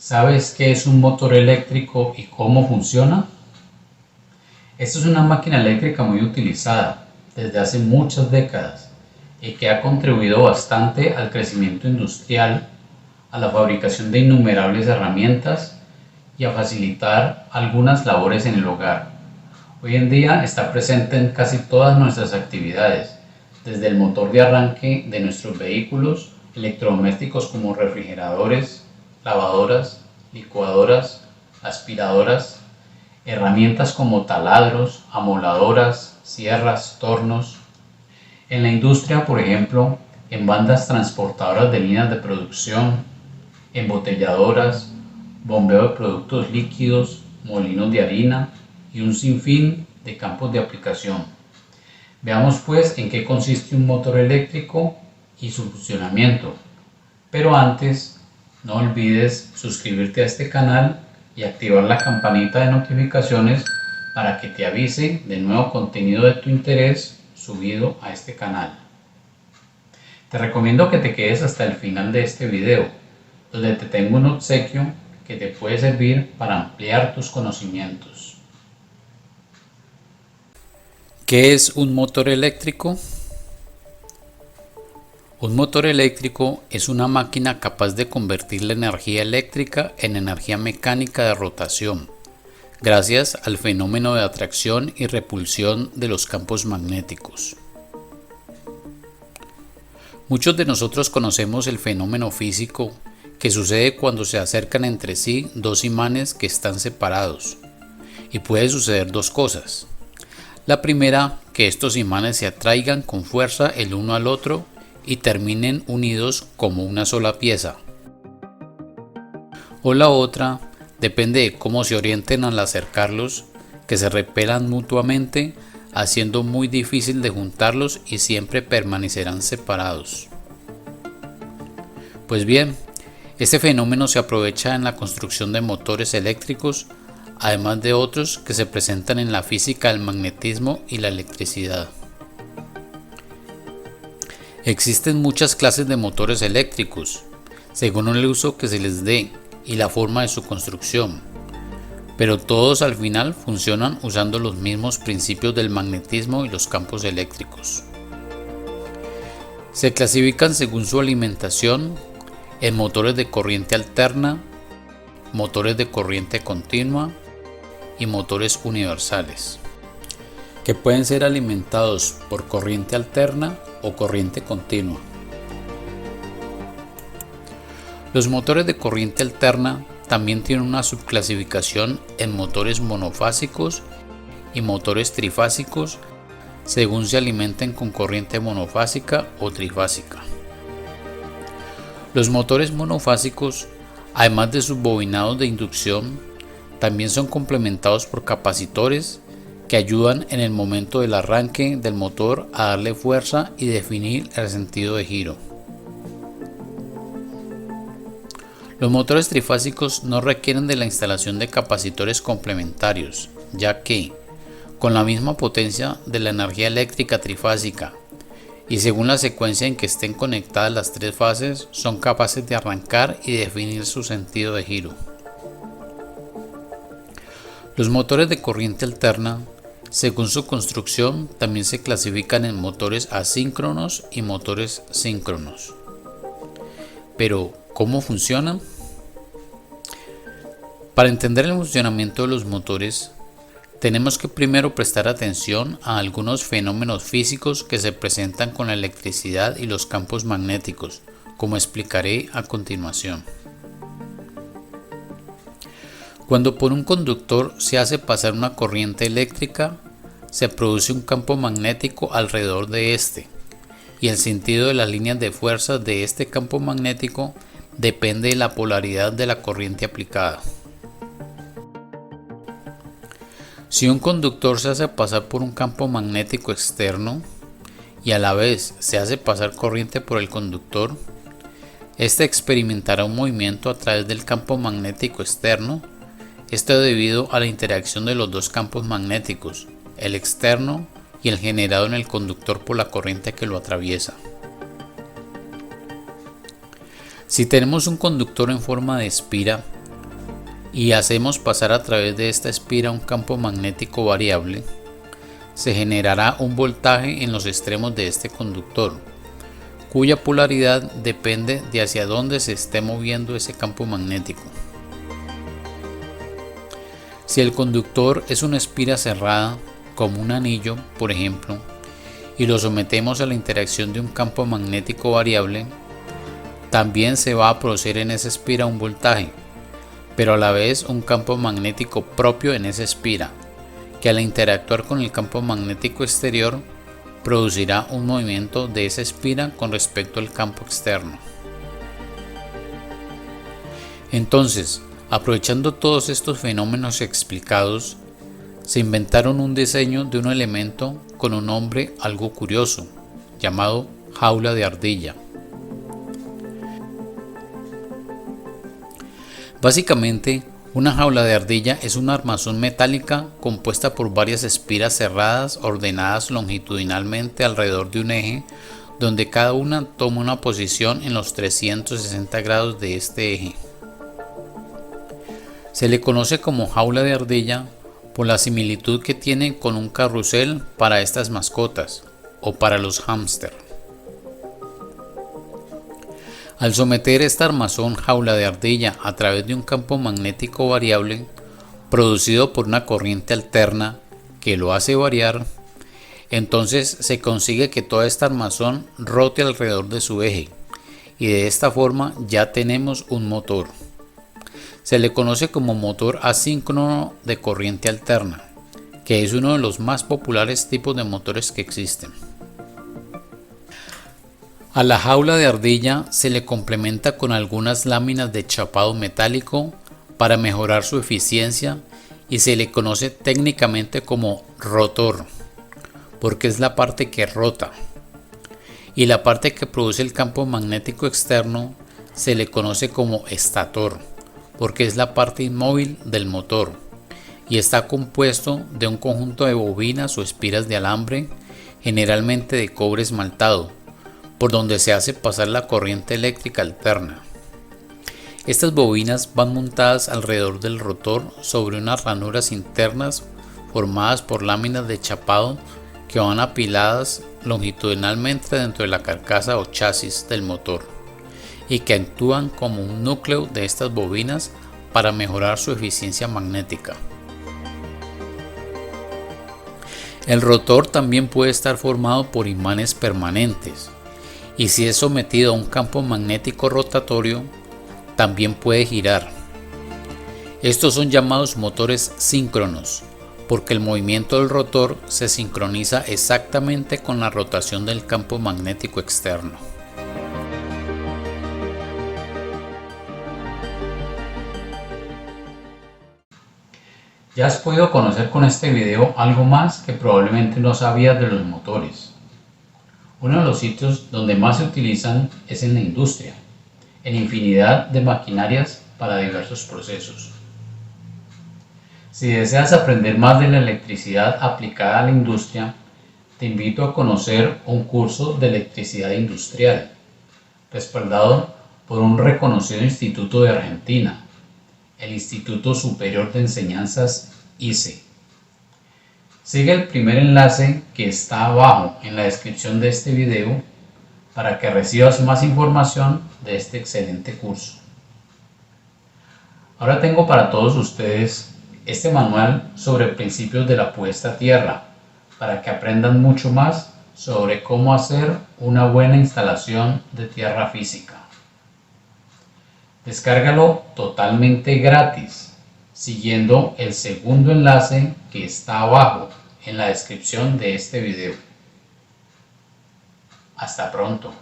¿Sabes qué es un motor eléctrico y cómo funciona? Esta es una máquina eléctrica muy utilizada desde hace muchas décadas y que ha contribuido bastante al crecimiento industrial, a la fabricación de innumerables herramientas y a facilitar algunas labores en el hogar. Hoy en día está presente en casi todas nuestras actividades, desde el motor de arranque de nuestros vehículos, electrodomésticos como refrigeradores, lavadoras, licuadoras, aspiradoras, herramientas como taladros, amoladoras, sierras, tornos. En la industria, por ejemplo, en bandas transportadoras de líneas de producción, embotelladoras, bombeo de productos líquidos, molinos de harina y un sinfín de campos de aplicación. Veamos pues en qué consiste un motor eléctrico y su funcionamiento. Pero antes, no olvides suscribirte a este canal y activar la campanita de notificaciones para que te avise de nuevo contenido de tu interés subido a este canal. Te recomiendo que te quedes hasta el final de este video, donde te tengo un obsequio que te puede servir para ampliar tus conocimientos. ¿Qué es un motor eléctrico? Un motor eléctrico es una máquina capaz de convertir la energía eléctrica en energía mecánica de rotación, gracias al fenómeno de atracción y repulsión de los campos magnéticos. Muchos de nosotros conocemos el fenómeno físico que sucede cuando se acercan entre sí dos imanes que están separados, y puede suceder dos cosas. La primera, que estos imanes se atraigan con fuerza el uno al otro y terminen unidos como una sola pieza. O la otra, depende de cómo se orienten al acercarlos, que se repelan mutuamente, haciendo muy difícil de juntarlos y siempre permanecerán separados. Pues bien, este fenómeno se aprovecha en la construcción de motores eléctricos, además de otros que se presentan en la física del magnetismo y la electricidad. Existen muchas clases de motores eléctricos, según el uso que se les dé y la forma de su construcción, pero todos al final funcionan usando los mismos principios del magnetismo y los campos eléctricos. Se clasifican según su alimentación en motores de corriente alterna, motores de corriente continua y motores universales, que pueden ser alimentados por corriente alterna o corriente continua. Los motores de corriente alterna también tienen una subclasificación en motores monofásicos y motores trifásicos según se alimenten con corriente monofásica o trifásica. Los motores monofásicos, además de sus bobinados de inducción, también son complementados por capacitores que ayudan en el momento del arranque del motor a darle fuerza y definir el sentido de giro. Los motores trifásicos no requieren de la instalación de capacitores complementarios, ya que, con la misma potencia de la energía eléctrica trifásica y según la secuencia en que estén conectadas las tres fases, son capaces de arrancar y definir su sentido de giro. Los motores de corriente alterna, según su construcción, también se clasifican en motores asíncronos y motores síncronos. Pero, ¿cómo funcionan? Para entender el funcionamiento de los motores, tenemos que primero prestar atención a algunos fenómenos físicos que se presentan con la electricidad y los campos magnéticos, como explicaré a continuación. Cuando por un conductor se hace pasar una corriente eléctrica, se produce un campo magnético alrededor de este, y el sentido de las líneas de fuerza de este campo magnético depende de la polaridad de la corriente aplicada. Si un conductor se hace pasar por un campo magnético externo y a la vez se hace pasar corriente por el conductor, éste experimentará un movimiento a través del campo magnético externo. Esto debido a la interacción de los dos campos magnéticos, el externo y el generado en el conductor por la corriente que lo atraviesa. Si tenemos un conductor en forma de espira, y hacemos pasar a través de esta espira un campo magnético variable, se generará un voltaje en los extremos de este conductor, cuya polaridad depende de hacia dónde se esté moviendo ese campo magnético. Si el conductor es una espira cerrada, como un anillo, por ejemplo, y lo sometemos a la interacción de un campo magnético variable, también se va a producir en esa espira un voltaje, pero a la vez un campo magnético propio en esa espira, que al interactuar con el campo magnético exterior producirá un movimiento de esa espira con respecto al campo externo. Entonces, aprovechando todos estos fenómenos explicados, se inventaron un diseño de un elemento con un nombre algo curioso, llamado jaula de ardilla. Básicamente, una jaula de ardilla es una armazón metálica compuesta por varias espiras cerradas ordenadas longitudinalmente alrededor de un eje, donde cada una toma una posición en los 360 grados de este eje. Se le conoce como jaula de ardilla por la similitud que tiene con un carrusel para estas mascotas o para los hámster. Al someter esta armazón jaula de ardilla a través de un campo magnético variable producido por una corriente alterna que lo hace variar, entonces se consigue que toda esta armazón rote alrededor de su eje, y de esta forma ya tenemos un motor. Se le conoce como motor asíncrono de corriente alterna, que es uno de los más populares tipos de motores que existen. A la jaula de ardilla se le complementa con algunas láminas de chapado metálico para mejorar su eficiencia, y se le conoce técnicamente como rotor, porque es la parte que rota, y la parte que produce el campo magnético externo se le conoce como estator, porque es la parte inmóvil del motor, y está compuesto de un conjunto de bobinas o espiras de alambre, generalmente de cobre esmaltado, por donde se hace pasar la corriente eléctrica alterna. Estas bobinas van montadas alrededor del rotor sobre unas ranuras internas formadas por láminas de chapado que van apiladas longitudinalmente dentro de la carcasa o chasis del motor, y que actúan como un núcleo de estas bobinas para mejorar su eficiencia magnética. El rotor también puede estar formado por imanes permanentes, y si es sometido a un campo magnético rotatorio, también puede girar. Estos son llamados motores síncronos, porque el movimiento del rotor se sincroniza exactamente con la rotación del campo magnético externo. Ya has podido conocer con este video algo más que probablemente no sabías de los motores. Uno de los sitios donde más se utilizan es en la industria, en infinidad de maquinarias para diversos procesos. Si deseas aprender más de la electricidad aplicada a la industria, te invito a conocer un curso de electricidad industrial, respaldado por un reconocido instituto de Argentina, el Instituto Superior de Enseñanzas ICE. Sigue el primer enlace que está abajo en la descripción de este video para que recibas más información de este excelente curso. Ahora tengo para todos ustedes este manual sobre principios de la puesta a tierra, para que aprendan mucho más sobre cómo hacer una buena instalación de tierra física. Descárgalo totalmente gratis, siguiendo el segundo enlace que está abajo en la descripción de este video. Hasta pronto.